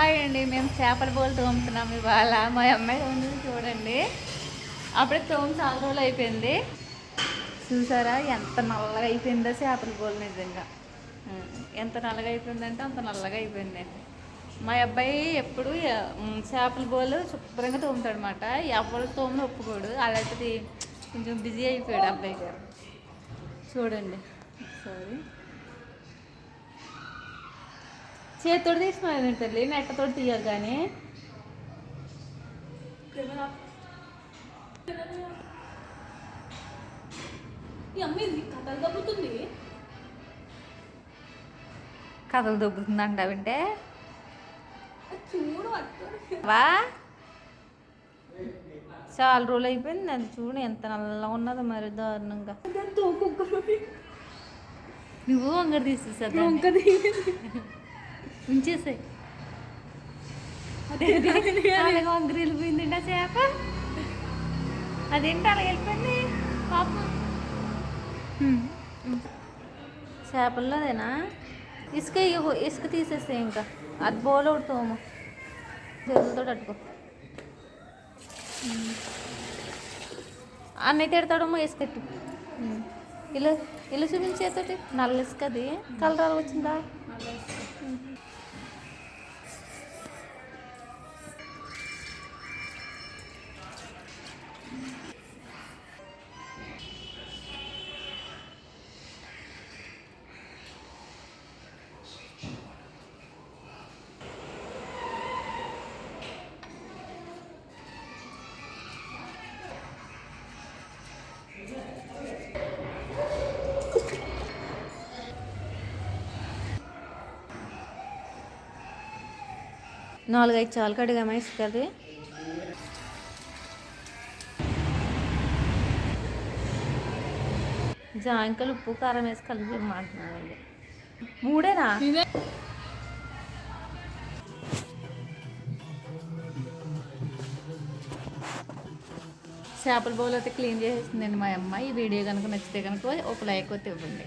Hi అండి, మేము చేపల బోలు తోముతున్నాం ఇవాళ. మా అమ్మాయి ఉంది చూడండి. అప్పుడే చాలా రోజులు అయిపోయింది. చూసారా ఎంత నల్లగా అయిపోయిందో చేపల బోలు. నిజంగా ఎంత నల్లగా అయిపోయిందంటే అంత నల్లగా అయిపోయిందండి. మా అబ్బాయి ఎప్పుడు చేపల బోలు శుభ్రంగా తోముతాడు అనమాట. ఎవరు తోమును ఒప్పుకోడు. అలాంటిది కొంచెం బిజీ అయిపోయాడు అబ్బాయి గారు. చూడండి సారీ, చేతితోటి తీసుకున్నాను తల్లి, నెట్టతోటి తీయాలి. కానీ కథలు దొబ్బుతుంది అంటావంటే వా చాలా రోజులు అయిపోయింది. అది చూడు ఎంత నల్లగా ఉన్నదో, మరి దారుణంగా. నువ్వు వంగడి తీసేసా ఉంచేసాయి. అలాగే వంగరి వెళ్ళిపోయింది ఆ చేప. అదేంటి అలా వెళ్ళిపోయింది పాపం. చేపల్లో అదేనా? ఇసుక ఇసుక తీసేస్తే ఇంకా అది బోలు ఉడుతాము చేతులతో అట్టుకో. అన్నయ్య తిడతాడమ్మా ఇసుకెట్టు. ఇలా ఇలా చూపించేతోటి నల్ల ఇసుక. అది కలర్ వచ్చిందా? నాలుగైదు చాలు కడిగామా ఇసుకది. జాంకాయలు ఉప్పు కారం వేసి కలిపి ఇమ్మంటున్నానండి. మూడేనా? చేపల బౌల్ అయితే క్లీన్ చేసేసిందండి మా అమ్మ. ఈ వీడియో కనుక నచ్చితే కనుక ఒక లైక్ అయితే ఇవ్వండి.